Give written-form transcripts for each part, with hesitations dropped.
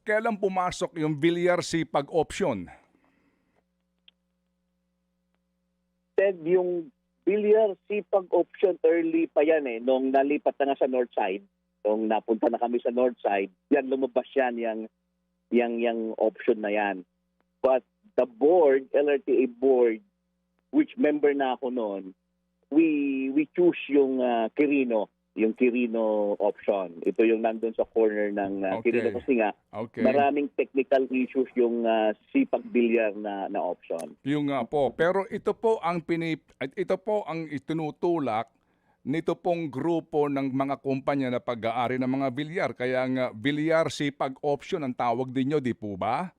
kailan pumasok yung bilyar sipag option? Ted, yung billiard sipag option early pa yan eh. Nung nalipat na nga sa north side, nung napunta na kami sa north side, yan lumabas yan, yung option na yan. But the board, LRTA board, which member na ako noon, we choose yung Quirino option. Ito yung nandun sa corner ng Okay. Quirino kasi nga Okay. maraming technical issues yung sipag bilyar na option. Yung nga po. Pero ito po ang itinutulak nito pong grupo ng mga kumpanya na pag-aari ng mga bilyar. Kaya nga bilyar sipag option ang tawag din nyo, di po ba?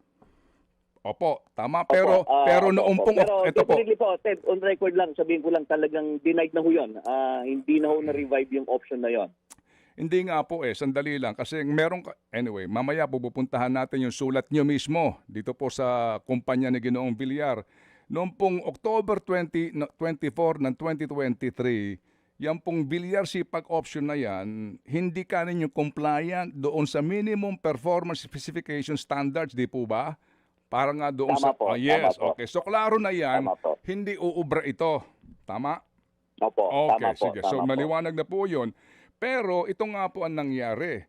Opo, tama. Pero noong pong Pero ito po. definitely po, Ted, on record lang, sabihin ko lang talagang denied na ho yun. Hindi na ho na-revive yung option na yon. Hindi nga po sandali lang kasi anyway, mamaya pupuntahan natin yung sulat nyo mismo dito po sa kumpanya ni Ginoong Villar. Noong pong October 24 ng 2023, yan pong Villar sipag option na yan, hindi ka ninyo compliant doon sa minimum performance specification standards, di po ba? Para nga doon Tama po, yes, tama po. okay. So klaro na yan, Tama po. hindi uubra ito. Tama? Opo, Okay, tama po, sige. tama So po. maliwanag na po yun. Pero ito nga po ang nangyari.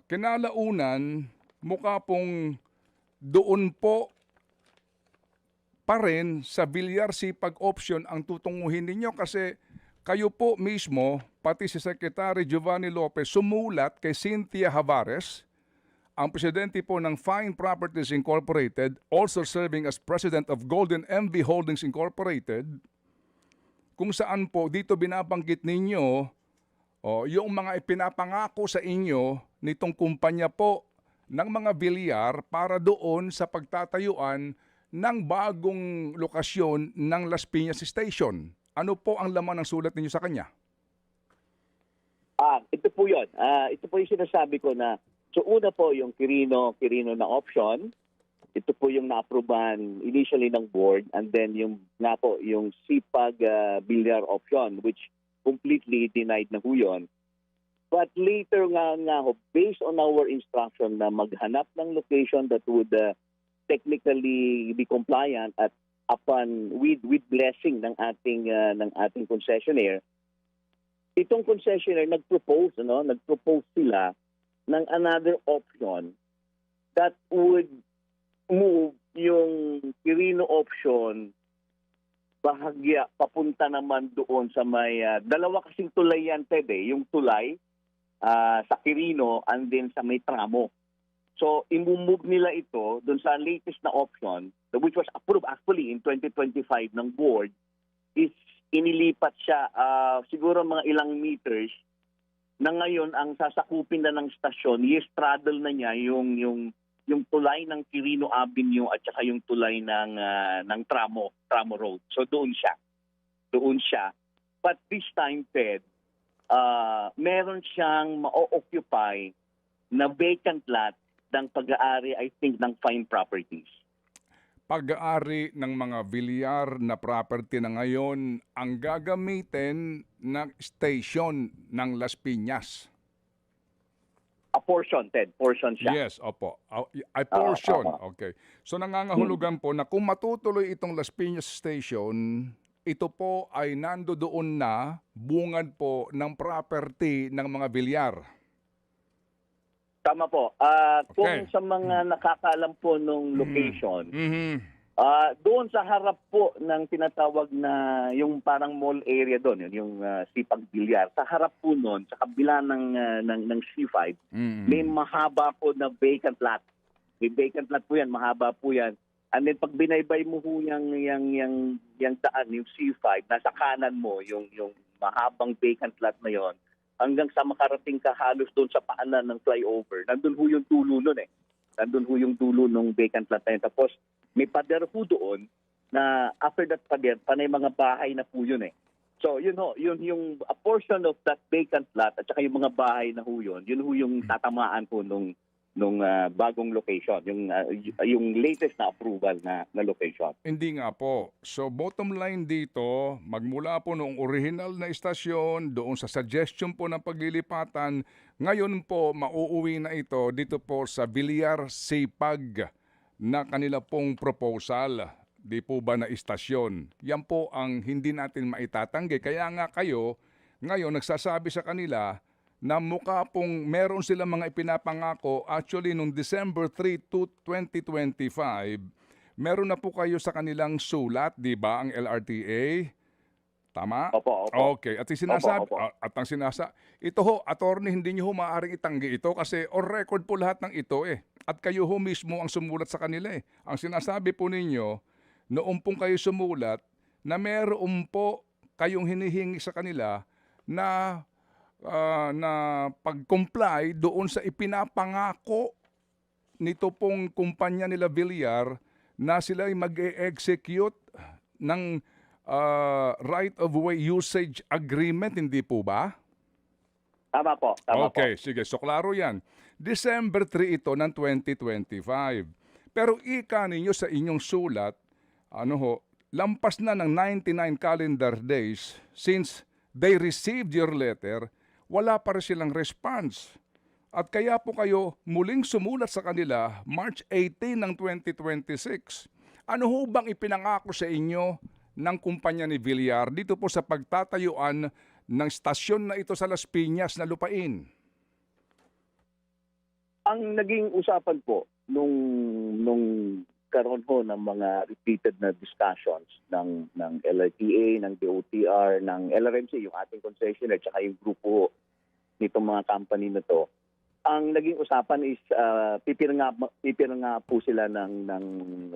Kinalaunan, mukha pong doon po pa rin sa bilyar sipag option ang tutunguhin ninyo kasi kayo po mismo, pati si Secretary Giovanni Lopez, sumulat kay Cynthia Javares, ang presidente po ng Fine Properties Incorporated, also serving as president of Golden MV Holdings Incorporated, kung saan po dito binabanggit ninyo yung mga ipinapangako sa inyo nitong kumpanya po ng mga bilyar para doon sa pagtatayuan ng bagong lokasyon ng Las Piñas Station. Ano po ang laman ng sulat ninyo sa kanya? Ito po yun. Ito po yung sinasabi ko na, so una po yung Quirino na option. Ito po yung na-approvean initially ng board, and then yung sipag bilyar option, which completely denied na ho yun. But later nga ho, based on our instruction na maghanap ng location that would technically be compliant at upon with blessing ng ating concessionaire, itong concessionaire nagpropose sila ng another option that would move yung Quirino option bahagya papunta naman doon sa may dalawa kasing tulay yan, Ted, yung tulay sa Quirino and then sa may tramo. So i-move nila ito doon sa latest na option, which was approved actually in 2025 ng board, is inilipat siya siguro mga ilang meters na ngayon ang sasakupin na ng stasyon, i-straddle na niya yung tulay ng Quirino Avenue at saka yung tulay ng Tramo Road. So doon siya. But this time, Ted, meron siyang ma-occupy na vacant lot ng pag-aari, I think, ng Fine Properties. Pag-aari ng mga bilyar na property na ngayon ang gagamitin ng station ng Las Piñas. A portion, Ted. Portion siya. Yes, opo. A portion. Oo. Okay. So nangangahulugan po na kung matutuloy itong Las Piñas Station, ito po ay nandoon na bungad po ng property ng mga bilyar. Tama po. Okay. Kung sa mga nakakaalam po nung location, doon sa harap po ng tinatawag na yung parang mall area doon, yung Sipag Bilyar, sa harap po noon, sa kabila ng C5, may mahaba po na vacant lot. May vacant lot po yan, mahaba po yan. And then pag binaybay mo po yung daan, yung C5, nasa kanan mo, yung mahabang vacant lot na yon, hanggang sa makarating ka halos doon sa paanan ng flyover. Nandun ho yung dulo nun Nandun ho yung dulo ng vacant lot na yun. Tapos may pader ho doon na after that pader, panay mga bahay na po yun So yun yung a portion of that vacant lot at saka yung mga bahay na ho yun ho yung tatamaan po nung bagong location, yung latest na approval na location. Hindi nga po. So bottom line dito, magmula po noong original na istasyon, doon sa suggestion po ng paglilipatan, ngayon po mauuwi na ito dito po sa Villar Sipag na kanila pong proposal. Di po ba na istasyon? Yan po ang hindi natin maitatanggi. Kaya nga kayo, ngayon nagsasabi sa kanila na mukha pong meron silang mga ipinapangako. Actually, noong December 3, 2025, meron na po kayo sa kanilang sulat, di ba, ang LRTA? Tama? Opo, opo. Okay. At sinasabi, Opo, opo. at ang ito ho, attorney, hindi nyo ho maaaring itanggi ito kasi on record po lahat ng ito eh. At kayo ho mismo ang sumulat sa kanila eh. Ang sinasabi po ninyo, noong pong kayo sumulat, na meron po kayong hinihingi sa kanila na pag-comply doon sa ipinapangako nito pong kumpanya nila Villar na sila ay mag-e-execute ng right-of-way usage agreement, hindi po ba? Tama po, tama po. Okay, sige. So, klaro yan. December 3 ito ng 2025. Pero ika ninyo sa inyong sulat, lampas na ng 99 calendar days since they received your letter, wala pa rin silang response. At kaya po kayo muling sumulat sa kanila March 18 ng 2026. Ano ho bang ipinangako sa inyo ng kumpanya ni Villar dito po sa pagtatayuan ng stasyon na ito sa Las Piñas na lupain? Ang naging usapan po nung karon ho ng mga repeated na discussions ng LRTA, ng DOTR, ng LRMC, yung ating concessionaire, at saka yung grupo nitong mga company na to, ang naging usapan is pipira nga po sila ng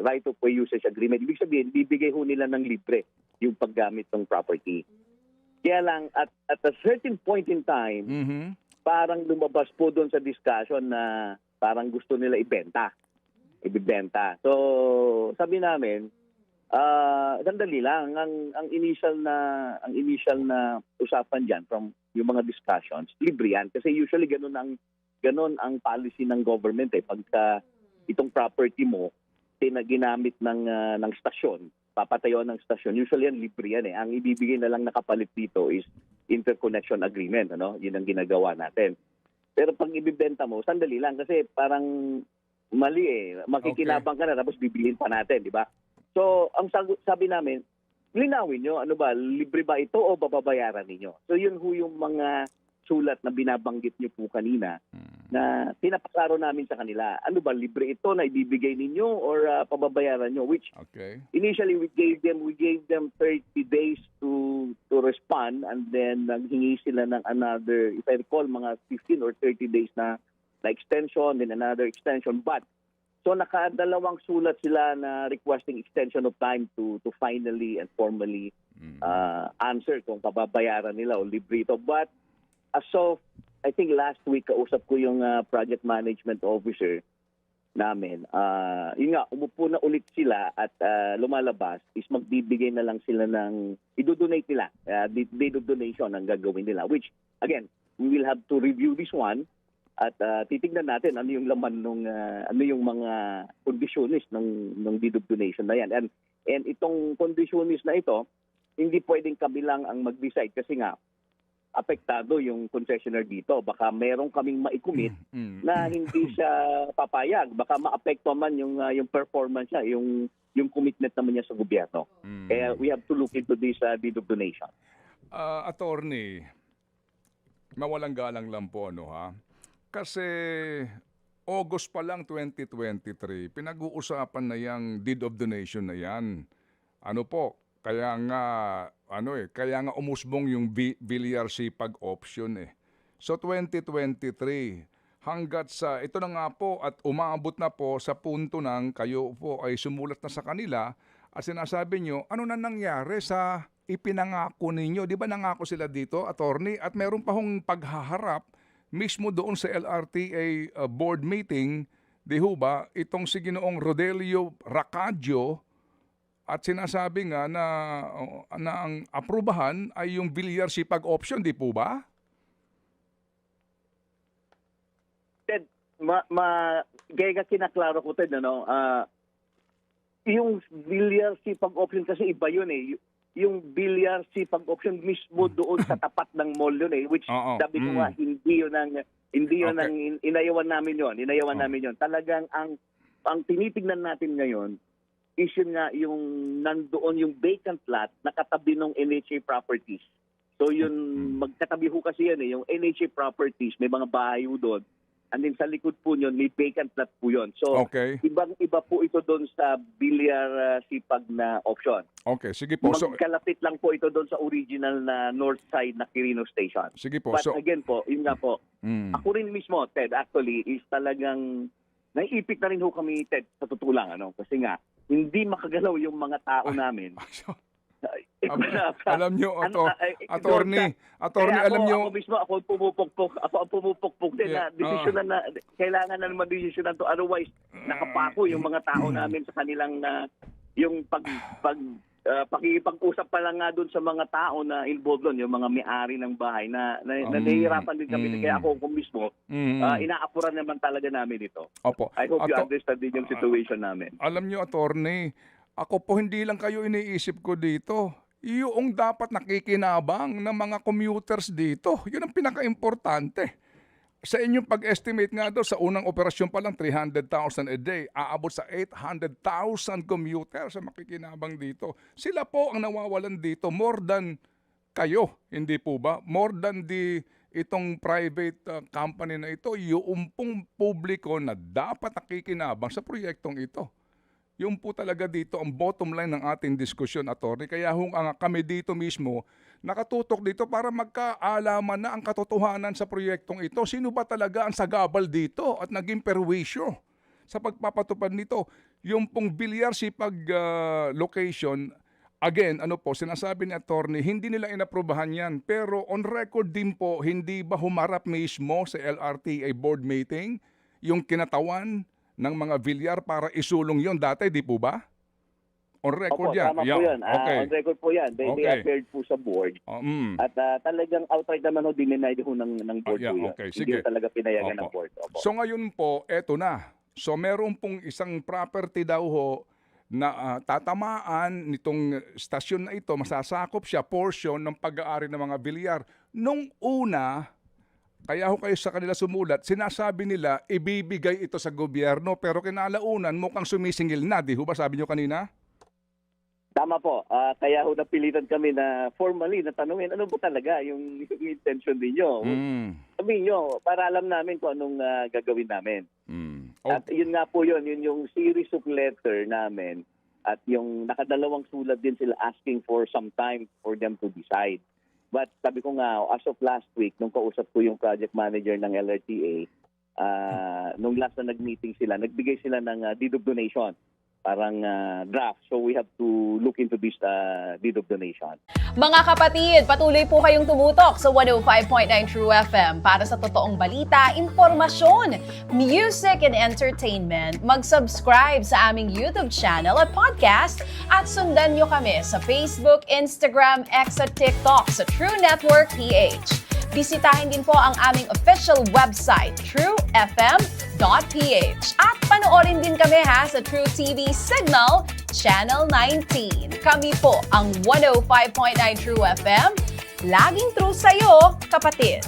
right of way usage agreement. Ibig sabihin, bibigay ho nila ng libre yung paggamit ng property. Kaya lang, at a certain point in time, parang lumabas po doon sa discussion na parang gusto nila ibibenta. So, sabi namin, sandali lang, ang initial na usapan diyan from yung mga discussions, libre yan. Kasi usually ganun ang policy ng government pagka itong property mo ginamit ng stasyon, papatayo ng stasyon, usually yan libre yan eh. Ang ibibigay na lang nakapalit dito is interconnection agreement, Yun ang ginagawa natin. Pero pag ibibenta mo, sandali lang kasi parang mali eh. Makikinabang ka na tapos bibilhin pa natin, di ba? So, ang sabi namin, linawin nyo, libre ba ito o babayaran ninyo? So, yun ho yung mga sulat na binabanggit nyo po kanina na pinapaklaro namin sa kanila. Libre ito na ibibigay ninyo or pababayaran nyo? Which initially we gave them 30 days to respond, and then naghingi sila ng another, if I recall, mga 15 or 30 days na extension, then another extension. But so nakadalawang sulat sila na requesting extension of time to finally and formally answer kung pababayaran nila o libre ito. But as of, I think last week, kausap ko yung project management officer namin. Yun nga, umupo na ulit sila at lumalabas is magbibigay na lang sila ng, idodonate nila, deed of donation ang gagawin nila. Which, again, we will have to review this one at titignan natin ano yung laman ano yung mga conditionist ng deed of donation na yan. And itong conditionist na ito, hindi pwedeng kami lang ang mag-decide kasi nga apektado yung concessionaire dito. Baka meron kaming maikumit na hindi siya papayag. Baka maapekto man yung performance niya, yung commitment naman niya sa gobyerno. Kaya we have to look into this deed of donation. Attorney, mawalang galang lang po, Kasi August pa lang 2023, pinag-uusapan na yung deed of donation na yan. Kaya nga umusbong yung Villar Sipag option eh. So 2023, hanggat sa ito na nga po at umabot na po sa punto ng kayo po ay sumulat na sa kanila at sinasabi nyo, ano na nangyari sa ipinangako ninyo? Di ba nangako sila dito, attorney? At meron pa hong paghaharap mismo doon sa LRTA board meeting, di ho ba, itong si Ginoong Rodelio Racadio, at sinasabi nga na ang aprubahan ay yung Villar Sipag option, di po ba? Gaya ka kinaklaro ko din, ano, yung billiard sipag option kasi iba yun eh. Yung billiard sipag option mismo doon sa tapat ng mall yun eh, which Oo. sabi ko nga hindi yun Okay. ang inayawan namin yun. Talagang ang tinitingnan natin ngayon is yun nga yung nandoon yung vacant lot na katabi ng NHA properties. So yun, magkatabi ho kasi yan eh, yung NHA properties, may mga bahay ho doon. And then sa likod po yun, may vacant lot po yun. So Okay. ibang-iba po ito doon sa bilyar sipag na option. Okay, sige po. So, Magkalapit lang po ito doon sa original na north side na Quirino Station. sige po. But So, again po, yun nga po, ako rin mismo, Ted, actually, is talagang naiipit na rin ho kami, Ted, sa totoo lang, ano? Kasi nga, hindi makagalaw yung mga tao namin. alam nyo, attorney, alam nyo, Ako mismo, ako ang pumupukpok din Yeah, na desisyonan na, kailangan na naman desisyonan to. Otherwise, nakapako yung mga tao namin sa kanilang, yung pakikipag-usap pa lang nga doon sa mga tao na involved doon, yung mga may-ari ng bahay na nahihirapan din kami. Kaya ako mismo, inaapuran naman talaga namin ito. Opo. I hope you understand din yung situation namin. Alam nyo, attorney, ako po hindi lang kayo iniisip ko dito. Yung dapat nakikinabang ng mga commuters dito. Yun ang pinaka-importante. Sa inyong pag-estimate nga daw, sa unang operasyon pa lang, 300,000 a day. Aabot sa 800,000 commuters ang makikinabang dito. Sila po ang nawawalan dito more than kayo, hindi po ba? More than itong private company na ito, yung pong publiko na dapat nakikinabang sa proyektong ito. Yung po talaga dito ang bottom line ng ating diskusyon, attorney. Kaya kami dito mismo nakatutok dito para magkaalaman na ang katotohanan sa proyektong ito. Sino ba talaga ang sagabal dito at naging perwisyo sa pagpapatupad nito? Yung pong bilyar sipag location, again, sinasabi ni attorney, hindi nila inaprubahan yan. Pero on record din po, hindi ba humarap mismo sa LRTA board meeting yung kinatawan ng mga bilyar para isulong yon dati, di po ba? On record Opo, yan. tama po yan. Okay. On record po yan. They appeared po sa board. At talagang outright naman ho, dinenied ho ng board po yun. Okay. Hindi Sige. talaga pinayagan ng board. Opo. So ngayon po, eto na. So meron pong isang property daw ho na tatamaan nitong stasyon na ito, masasakop siya portion ng pag-aari ng mga bilyar. Nung una, kaya ho kayo sa kanila sumulat, sinasabi nila ibibigay ito sa gobyerno pero kinalaunan mukhang sumisingil na, di ho ba sabi nyo kanina? Tama po. Kaya ho napilitan kami na formally na tanungin ano ba talaga yung intention ninyo. Sabihin nyo, para alam namin kung anong gagawin namin. At yun nga po yun yung series of letter namin at yung nakadalawang sulat din sila asking for some time for them to decide. But sabi ko nga, as of last week, nung kausap ko yung project manager ng LRTA, nung last na nag-meeting sila, nagbigay sila ng deed of donation. Parang draft. So we have to look into this deed of donation. Mga kapatid, patuloy po kayong tumutok sa 105.9 True FM para sa totoong balita, impormasyon, music and entertainment. Mag-subscribe sa aming YouTube channel at podcast at sundan nyo kami sa Facebook, Instagram, X at TikTok sa True Network PH. Bisitahin din po ang aming official website, truefm.ph. At panoorin din kami sa True TV Signal, Channel 19. Kami po ang 105.9 True FM. Laging true sa'yo, kapatid.